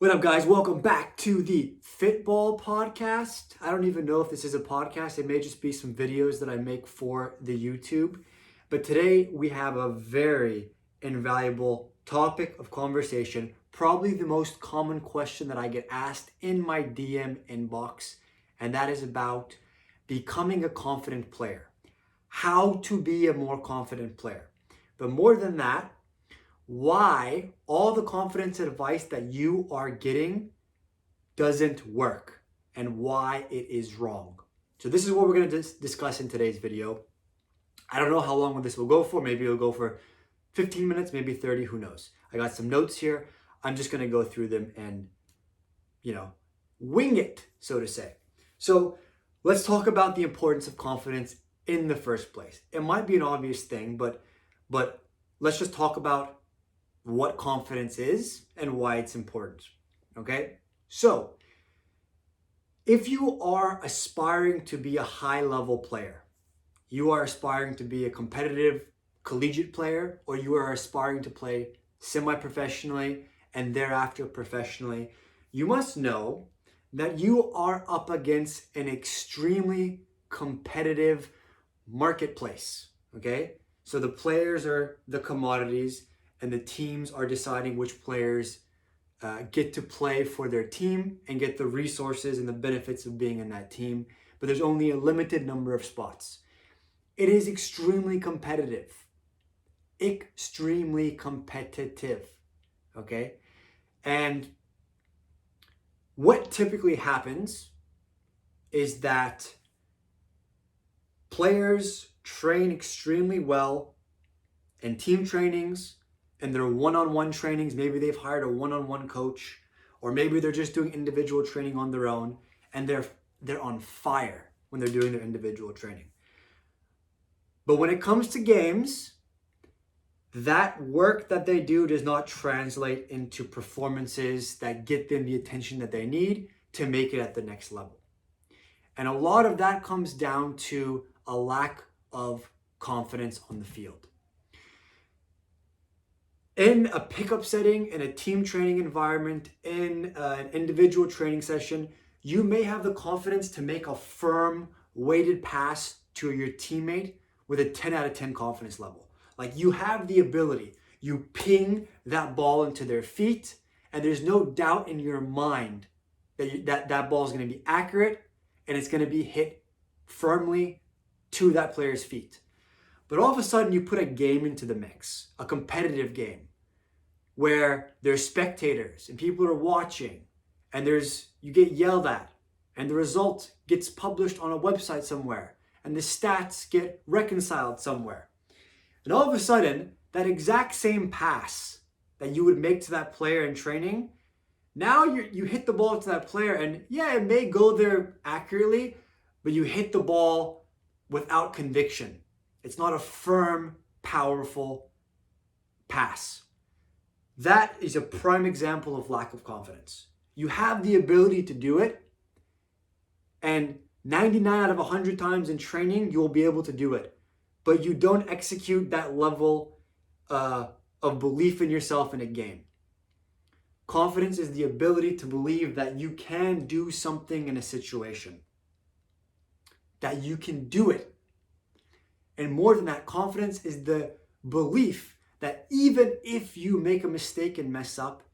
What up, guys? Welcome back to the Fitball Podcast. I don't even know if this is a podcast. It may just be some videos that I make for the YouTube. But today we have a very invaluable topic of conversation, probably the most common question that I get asked in my DM inbox, and that is about becoming a confident player. How to be a more confident player. But more than that, why all the confidence advice that you are getting doesn't work and why it is wrong. So this is what we're going to discuss in today's video. I don't know how long this will go for. Maybe it'll go for 15 minutes, maybe 30, who knows. I got some notes here. I'm just going to go through them and, wing it, so to say. So let's talk about the importance of confidence in the first place. It might be an obvious thing, but let's just talk about what confidence is and why it's important, okay? So, if you are aspiring to be a high-level player, you are aspiring to be a competitive collegiate player, or you are aspiring to play semi-professionally and thereafter professionally, you must know that you are up against an extremely competitive marketplace, okay? So the players are the commodities, and the teams are deciding which players get to play for their team and get the resources and the benefits of being in that team. But there's only a limited number of spots. It is extremely competitive. Extremely competitive. Okay? And what typically happens is that players train extremely well in team trainings, and their one-on-one trainings. Maybe they've hired a one-on-one coach, or maybe they're just doing individual training on their own, and they're on fire when they're doing their individual training. But when it comes to games, that work that they do does not translate into performances that get them the attention that they need to make it at the next level. And a lot of that comes down to a lack of confidence on the field. In a pickup setting, in a team training environment, in an individual training session, you may have the confidence to make a firm, weighted pass to your teammate with a 10 out of 10 confidence level. Like, you have the ability. You ping that ball into their feet, and there's no doubt in your mind that that ball is going to be accurate and it's going to be hit firmly to that player's feet. But all of a sudden, you put a game into the mix, a competitive game, where there's spectators and people are watching, and you get yelled at, and the result gets published on a website somewhere, and the stats get reconciled somewhere. And all of a sudden, that exact same pass that you would make to that player in training, now you hit the ball to that player, and yeah, it may go there accurately, but you hit the ball without conviction. It's not a firm, powerful pass. That is a prime example of lack of confidence. You have the ability to do it, and 99 out of 100 times in training, you'll be able to do it. But you don't execute that level of belief in yourself in a game. Confidence is the ability to believe that you can do something in a situation, that you can do it. And more than that, confidence is the belief that even if you make a mistake and mess up,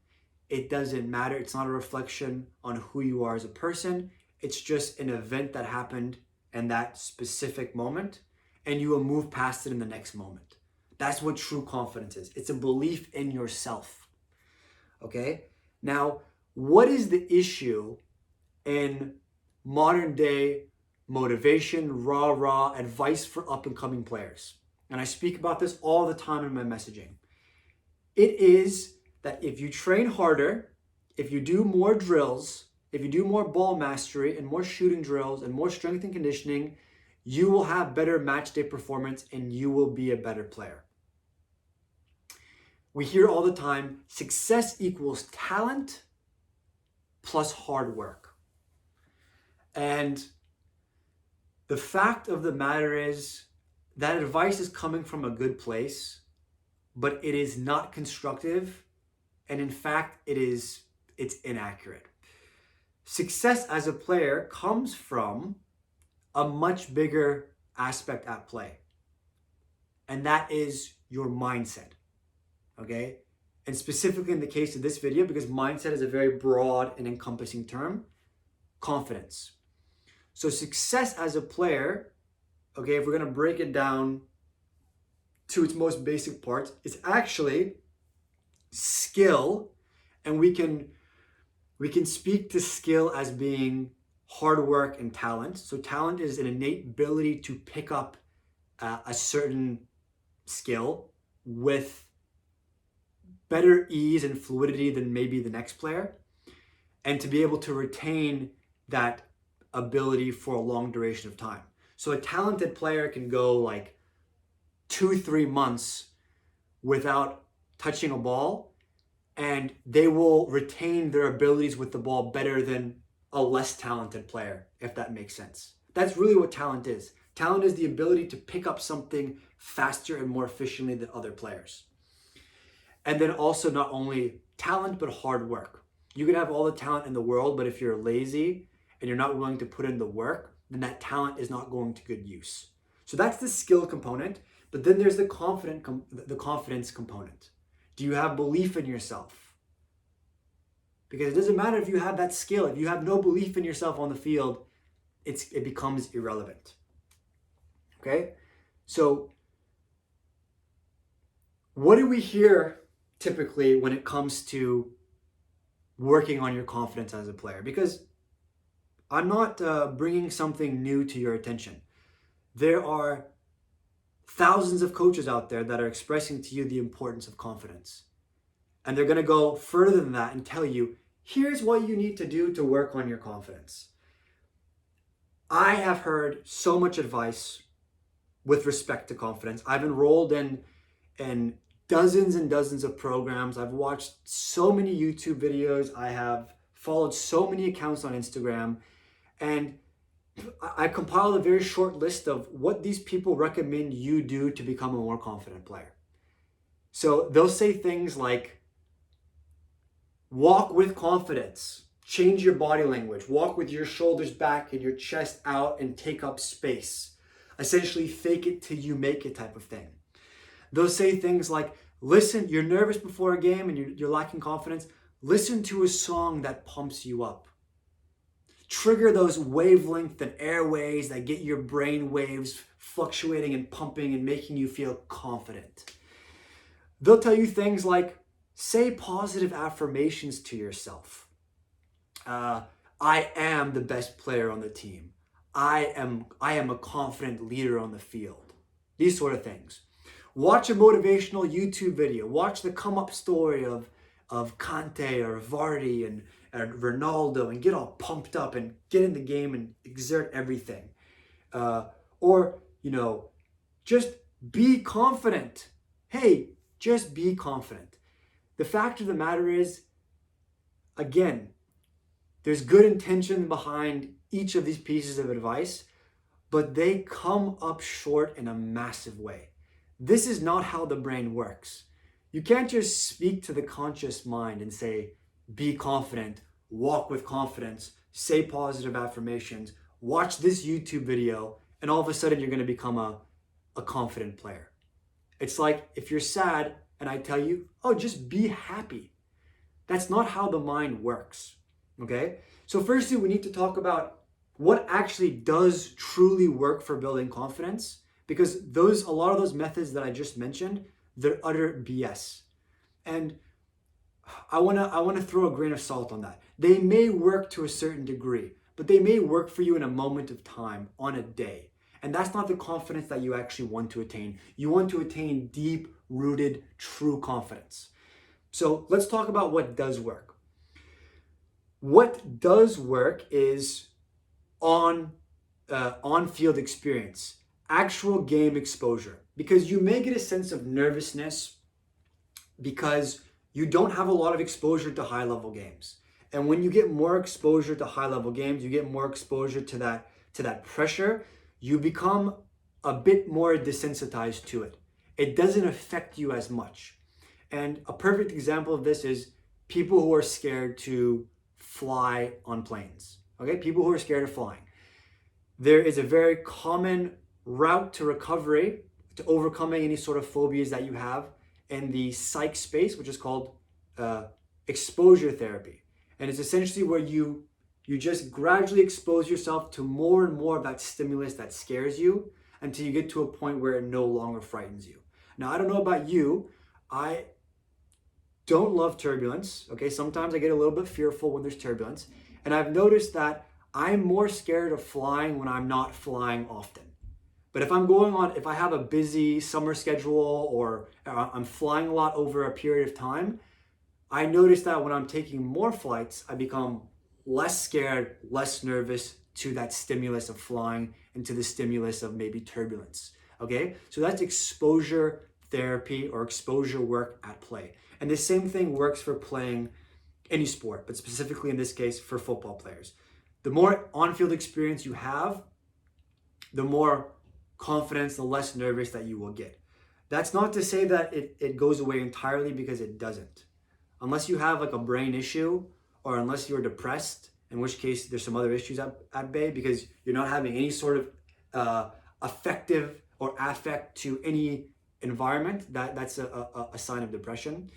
it doesn't matter. It's not a reflection on who you are as a person. It's just an event that happened in that specific moment, and you will move past it in the next moment. That's what true confidence is. It's a belief in yourself. Okay? Now, what is the issue in modern day motivation, rah, advice for up-and-coming players? And I speak about this all the time in my messaging. It is that if you train harder, if you do more drills, if you do more ball mastery and more shooting drills and more strength and conditioning, you will have better match day performance and you will be a better player. We hear all the time, success equals talent plus hard work. And the fact of the matter is, that advice is coming from a good place, but it is not constructive. And in fact, it is it's inaccurate. Success as a player comes from a much bigger aspect at play, and that is your mindset, okay? And specifically in the case of this video, because mindset is a very broad and encompassing term, confidence. So success as a player, okay, if we're gonna break it down to its most basic parts, it's actually skill, and we can speak to skill as being hard work and talent. So talent is an innate ability to pick up a certain skill with better ease and fluidity than maybe the next player, and to be able to retain that ability for a long duration of time. So a talented player can go like 2-3 months without touching a ball, and they will retain their abilities with the ball better than a less talented player, if that makes sense. That's really what talent is. Talent is the ability to pick up something faster and more efficiently than other players. And then also not only talent, but hard work. You can have all the talent in the world, but if you're lazy and you're not willing to put in the work, then that talent is not going to good use. So that's the skill component, but then there's the confidence component. Do you have belief in yourself? Because it doesn't matter if you have that skill. If you have no belief in yourself on the field, it becomes irrelevant. Okay? So what do we hear typically when it comes to working on your confidence as a player? Because I'm not bringing something new to your attention. There are thousands of coaches out there that are expressing to you the importance of confidence. And they're going to go further than that and tell you, here's what you need to do to work on your confidence. I have heard so much advice with respect to confidence. I've enrolled in dozens and dozens of programs. I've watched so many YouTube videos. I have followed so many accounts on Instagram. And I compiled a very short list of what these people recommend you do to become a more confident player. So they'll say things like, walk with confidence, change your body language, walk with your shoulders back and your chest out and take up space. Essentially fake it till you make it type of thing. They'll say things like, listen, you're nervous before a game and you're lacking confidence. Listen to a song that pumps you up. Trigger those wavelength and airways that get your brain waves fluctuating and pumping and making you feel confident. They'll tell you things like, say positive affirmations to yourself. I am the best player on the team. I am a confident leader on the field. These sort of things. Watch a motivational YouTube video. Watch the come up story of Kante or Vardy and Ronaldo and get all pumped up and get in the game and exert everything. Or, just be confident. Hey, just be confident. The fact of the matter is, again, there's good intention behind each of these pieces of advice, but they come up short in a massive way. This is not how the brain works. You can't just speak to the conscious mind and say, be confident, walk with confidence, say positive affirmations, watch this YouTube video, and all of a sudden you're going to become a confident player. It's like if you're sad and I tell you, oh, just be happy. That's not how the mind works, okay? So firstly, we need to talk about what actually does truly work for building confidence, because a lot of those methods that I just mentioned, they're utter BS. And I wanna throw a grain of salt on that. They may work to a certain degree, but they may work for you in a moment of time, on a day. And that's not the confidence that you actually want to attain. You want to attain deep-rooted, true confidence. So let's talk about what does work. What does work is on-field experience, actual game exposure, because you may get a sense of nervousness because you don't have a lot of exposure to high-level games. And when you get more exposure to high-level games, you get more exposure to that pressure, you become a bit more desensitized to it. It doesn't affect you as much. And a perfect example of this is people who are scared to fly on planes. Okay, people who are scared of flying. There is a very common route to recovery, to overcoming any sort of phobias that you have in the psych space, which is called exposure therapy. And it's essentially where you just gradually expose yourself to more and more of that stimulus that scares you until you get to a point where it no longer frightens you. Now, I don't know about you. I don't love turbulence. Okay, sometimes I get a little bit fearful when there's turbulence. And I've noticed that I'm more scared of flying when I'm not flying often. But if I have a busy summer schedule or I'm flying a lot over a period of time, I notice that when I'm taking more flights, I become less scared, less nervous to that stimulus of flying and to the stimulus of maybe turbulence. Okay, so that's exposure therapy or exposure work at play. And the same thing works for playing any sport, but specifically in this case for football players. The more on-field experience you have, the more confidence, the less nervous that you will get. That's not to say that it goes away entirely, because it doesn't. Unless you have like a brain issue, or unless you're depressed, in which case there's some other issues at bay, because you're not having any sort of effective or affect to any environment, that's a sign of depression.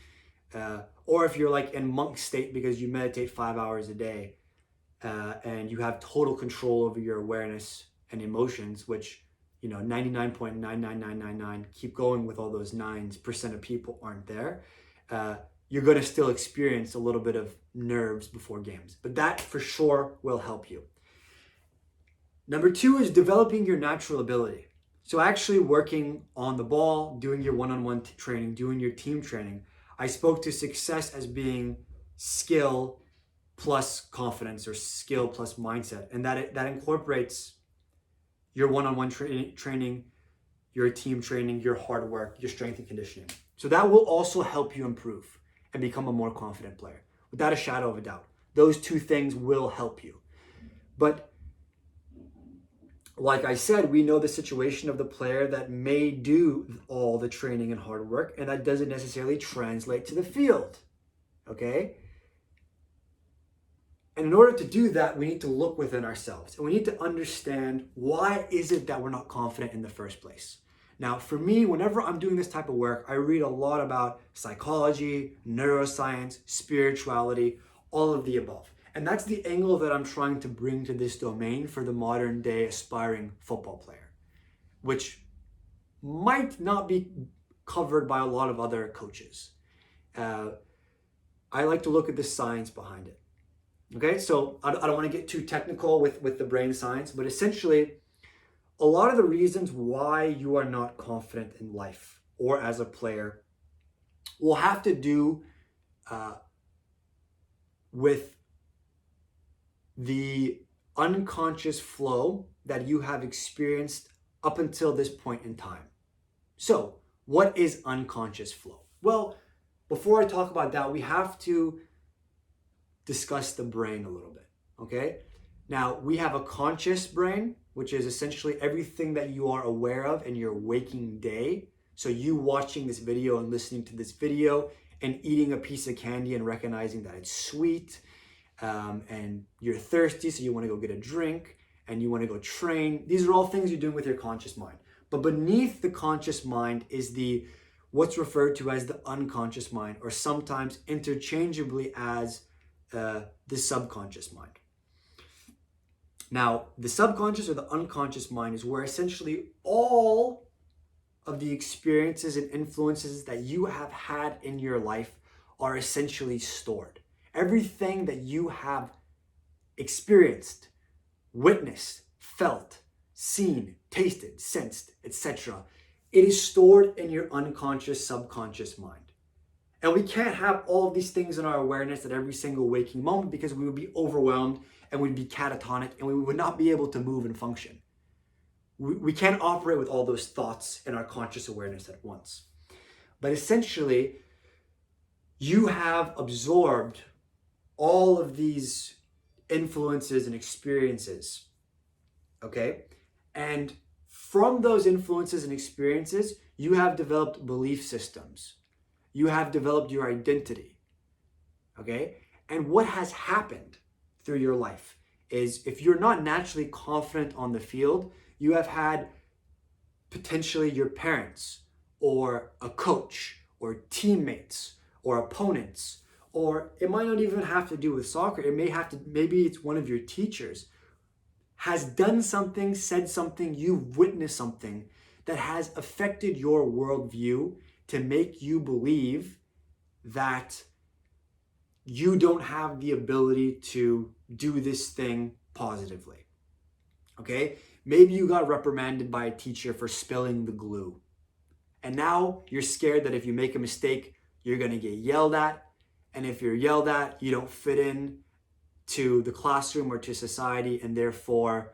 Or if you're like in monk state because you meditate 5 hours a day, and you have total control over your awareness and emotions, which 99.99999, keep going with all those 9% of people aren't there, you're going to still experience a little bit of nerves before games. But that for sure will help you. Number 2 is developing your natural ability. So actually working on the ball, doing your one-on-one training, doing your team training. I spoke to success as being skill plus confidence, or skill plus mindset. And that incorporates your one-on-one training, your team training, your hard work, your strength and conditioning. So that will also help you improve and become a more confident player, without a shadow of a doubt. Those 2 things will help you. But like I said, we know the situation of the player that may do all the training and hard work, and that doesn't necessarily translate to the field. Okay? And in order to do that, we need to look within ourselves, and we need to understand, why is it that we're not confident in the first place? Now, for me, whenever I'm doing this type of work, I read a lot about psychology, neuroscience, spirituality, all of the above. And that's the angle that I'm trying to bring to this domain for the modern day aspiring football player, which might not be covered by a lot of other coaches. I like to look at the science behind it. Okay, so I don't want to get too technical with the brain science, but essentially, a lot of the reasons why you are not confident in life or as a player will have to do with the unconscious flow that you have experienced up until this point in time. So, what is unconscious flow? Well, before I talk about that, we have to discuss the brain a little bit, okay? Now, we have a conscious brain, which is essentially everything that you are aware of in your waking day. So you watching this video and listening to this video and eating a piece of candy and recognizing that it's sweet, and you're thirsty, so you want to go get a drink, and you want to go train. These are all things you're doing with your conscious mind. But beneath the conscious mind is what's referred to as the unconscious mind, or sometimes interchangeably as the subconscious mind. Now, the subconscious or the unconscious mind is where essentially all of the experiences and influences that you have had in your life are essentially stored. Everything that you have experienced, witnessed, felt, seen, tasted, sensed, etc., it is stored in your unconscious, subconscious mind. And we can't have all of these things in our awareness at every single waking moment, because we would be overwhelmed and we'd be catatonic and we would not be able to move and function. We can't operate with all those thoughts in our conscious awareness at once. But essentially, you have absorbed all of these influences and experiences, okay? And from those influences and experiences, you have developed belief systems. You have developed your identity, okay? And what has happened through your life is if you're not naturally confident on the field, you have had potentially your parents or a coach or teammates or opponents, or it might not even have to do with soccer. Maybe it's one of your teachers has done something, said something, you've witnessed something that has affected your worldview to make you believe that you don't have the ability to do this thing positively. Okay? Maybe you got reprimanded by a teacher for spilling the glue. And now you're scared that if you make a mistake, you're going to get yelled at. And if you're yelled at, you don't fit in to the classroom or to society. And therefore,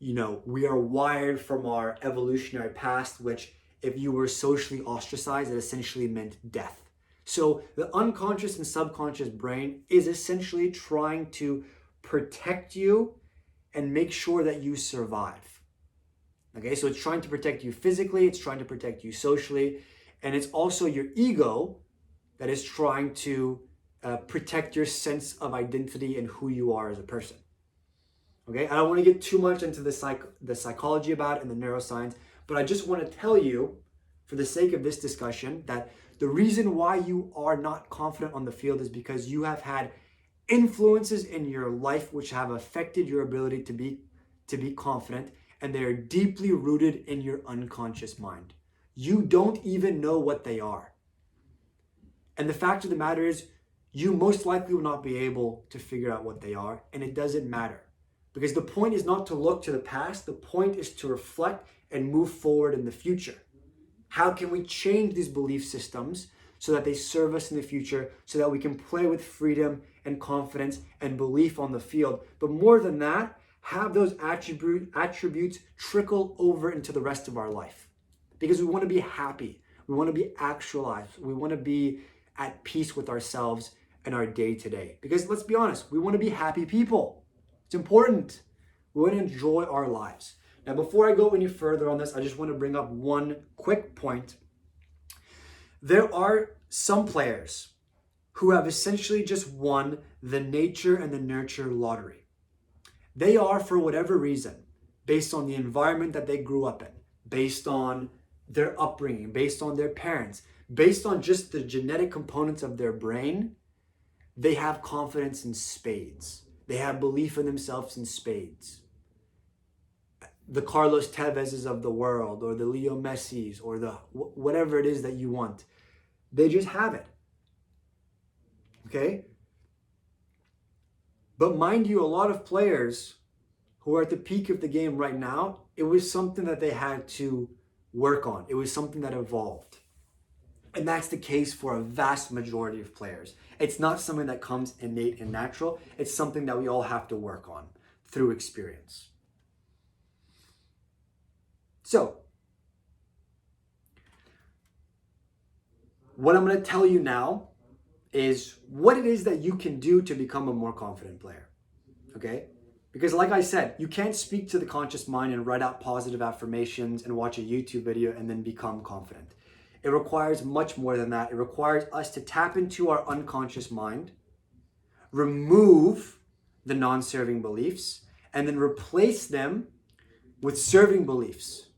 we are wired from our evolutionary past, which if you were socially ostracized, it essentially meant death. So the unconscious and subconscious brain is essentially trying to protect you and make sure that you survive. Okay, so it's trying to protect you physically, it's trying to protect you socially, and it's also your ego that is trying to protect your sense of identity and who you are as a person. Okay, I don't want to get too much into the psychology about it and the neuroscience, but I just want to tell you, for the sake of this discussion, that the reason why you are not confident on the field is because you have had influences in your life which have affected your ability to be confident, and they are deeply rooted in your unconscious mind. You don't even know what they are. And the fact of the matter is, you most likely will not be able to figure out what they are, and it doesn't matter. Because the point is not to look to the past, the point is to reflect and move forward in the future. How can we change these belief systems so that they serve us in the future, so that we can play with freedom and confidence and belief on the field? But more than that, have those attributes trickle over into the rest of our life. Because we want to be happy, we want to be actualized, we want to be at peace with ourselves and our day-to-day. Because let's be honest, we want to be happy people. It's important. We want to enjoy our lives. Now, before I go any further on this, I just want to bring up one quick point. There are some players who have essentially just won the nature and the nurture lottery. They are, for whatever reason, based on the environment that they grew up in, based on their upbringing, based on their parents, based on just the genetic components of their brain, they have confidence in spades. They have belief in themselves in spades. The Carlos Tevez's of the world, or the Leo Messi's, or the whatever it is that you want. They just have it. Okay? But mind you, a lot of players who are at the peak of the game right now, it was something that they had to work on. It was something that evolved. And that's the case for a vast majority of players. It's not something that comes innate and natural. It's something that we all have to work on through experience. So, what I'm going to tell you now is what it is that you can do to become a more confident player. Okay? Because like I said, you can't speak to the conscious mind and write out positive affirmations and watch a YouTube video and then become confident. It requires much more than that. It requires us to tap into our unconscious mind, remove the non-serving beliefs, and then replace them with serving beliefs.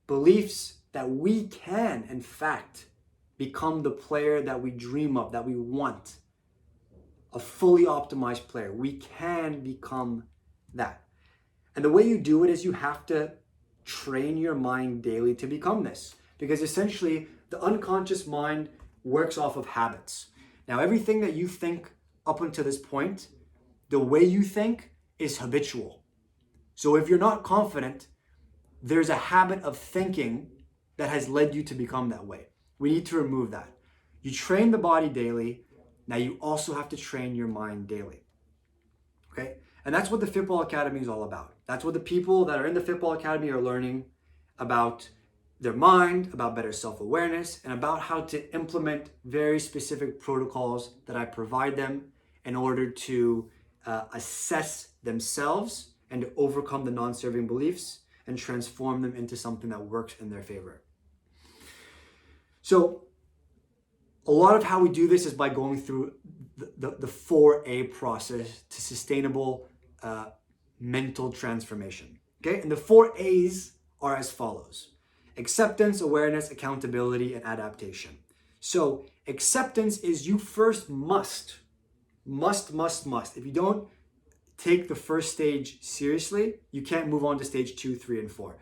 Beliefs that we can, in fact, become the player that we dream of, that we want. A fully optimized player. We can become that. And the way you do it is you have to train your mind daily to become this. Because essentially, the unconscious mind works off of habits. Now, everything that you think up until this point, the way you think is habitual. So if you're not confident, there's a habit of thinking that has led you to become that way. We need to remove that. You train the body daily. Now you also have to train your mind daily. Okay? And that's what the Fitball Academy is all about. That's what the people that are in the Fitball Academy are learning about their mind, about better self-awareness, and about how to implement very specific protocols that I provide them in order to assess themselves and to overcome the non-serving beliefs and transform them into something that works in their favor. So a lot of how we do this is by going through the 4A process to sustainable mental transformation. Okay, and the 4A's are as follows: acceptance, awareness, accountability, and adaptation. So acceptance is you first must. If you don't take the first stage seriously, you can't move on to stage 2, 3, and 4.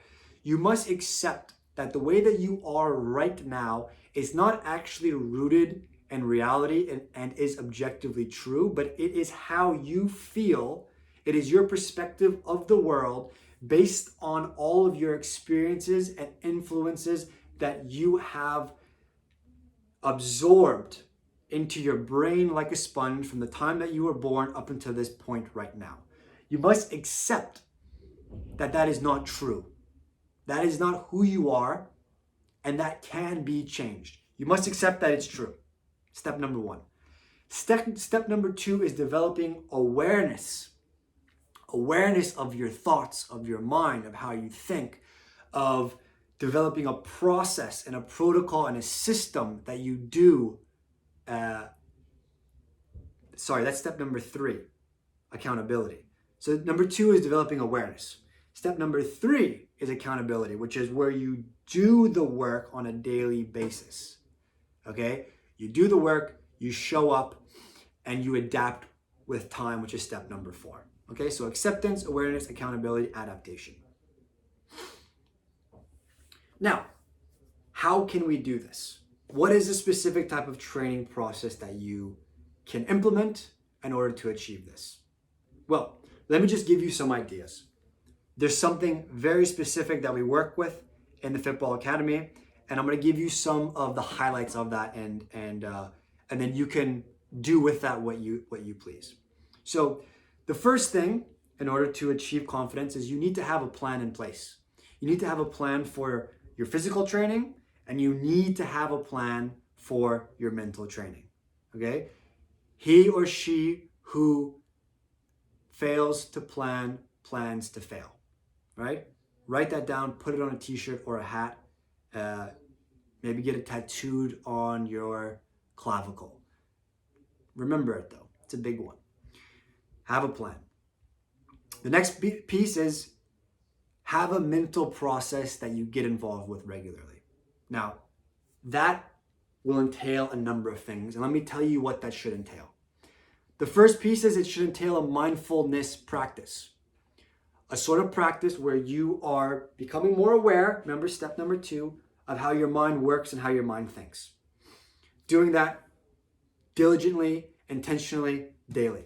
You must accept that the way that you are right now is not actually rooted in reality and is objectively true, but it is how you feel. It is your perspective of the world based on all of your experiences and influences that you have absorbed into your brain like a sponge from the time that you were born up until this point right now. You must accept that that is not true. That is not who you are, and that can be changed. You must accept that it's true. Step number 1. Step number 2 is developing awareness. Awareness of your thoughts, of your mind, of how you think, of developing a process and a protocol and a system that you do. That's step number 3, accountability. So number 2 is developing awareness. Step number 3 is accountability, which is where you do the work on a daily basis. Okay? You do the work, you show up, and you adapt with time, which is step number 4. Okay? So acceptance, awareness, accountability, adaptation. Now, how can we do this? What is a specific type of training process that you can implement in order to achieve this? Well, let me just give you some ideas. There's something very specific that we work with in the Fitball Academy, and I'm going to give you some of the highlights of that, and then you can do with that what you please. So, the first thing in order to achieve confidence is you need to have a plan in place. You need to have a plan for your physical training, and you need to have a plan for your mental training. Okay? He or she who fails to plan plans to fail. Right? Write that down, put it on a t-shirt or a hat. Maybe get it tattooed on your clavicle. Remember it though. It's a big one. Have a plan. The next piece is have a mental process that you get involved with regularly. Now, that will entail a number of things, and let me tell you what that should entail. The first piece is it should entail a mindfulness practice. A sort of practice where you are becoming more aware, remember step number 2, of how your mind works and how your mind thinks. Doing that diligently, intentionally, daily.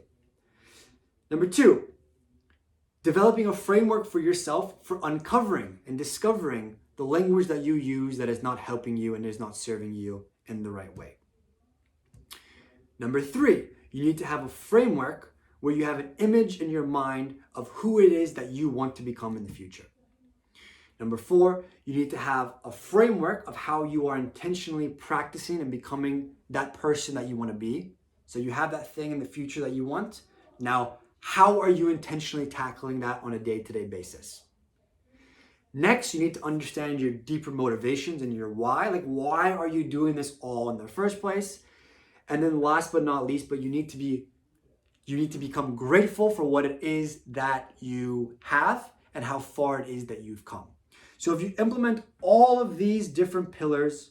Number 2, developing a framework for yourself for uncovering and discovering the language that you use that is not helping you and is not serving you in the right way. Number 3, you need to have a framework where you have an image in your mind of who it is that you want to become in the future. Number 4, you need to have a framework of how you are intentionally practicing and becoming that person that you want to be. So you have that thing in the future that you want. Now, how are you intentionally tackling that on a day-to-day basis? Next, you need to understand your deeper motivations and your why. Like, why are you doing this all in the first place? And then last but not least, but you need to become grateful for what it is that you have and how far it is that you've come. So if you implement all of these different pillars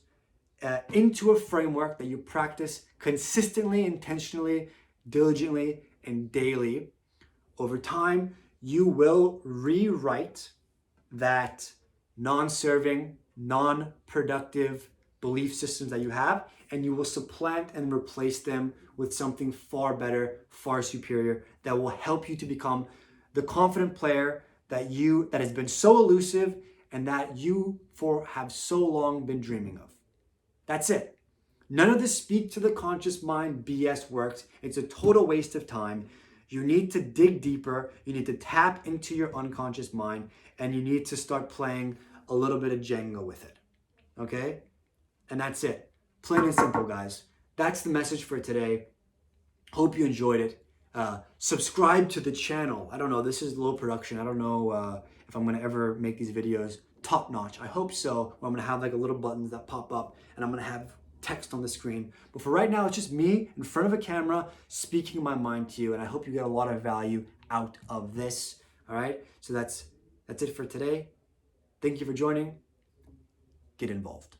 into a framework that you practice consistently, intentionally, diligently, and daily, over time, you will rewrite that non-serving, non-productive belief systems that you have, and you will supplant and replace them with something far better, far superior, that will help you to become the confident player that has been so elusive and that you have so long been dreaming of. That's it. None of this speak to the conscious mind BS works. It's a total waste of time. You need to dig deeper. You need to tap into your unconscious mind, and you need to start playing a little bit of Jenga with it. Okay? And that's it. Plain and simple, guys. That's the message for today. Hope you enjoyed it. Subscribe to the channel. I don't know. This is low production. I don't know if I'm going to ever make these videos top notch. I hope so. Where I'm going to have like a little buttons that pop up, and I'm going to have text on the screen. But for right now, it's just me in front of a camera speaking my mind to you, and I hope you get a lot of value out of this. All right, so that's it for today. Thank you for joining. Get involved.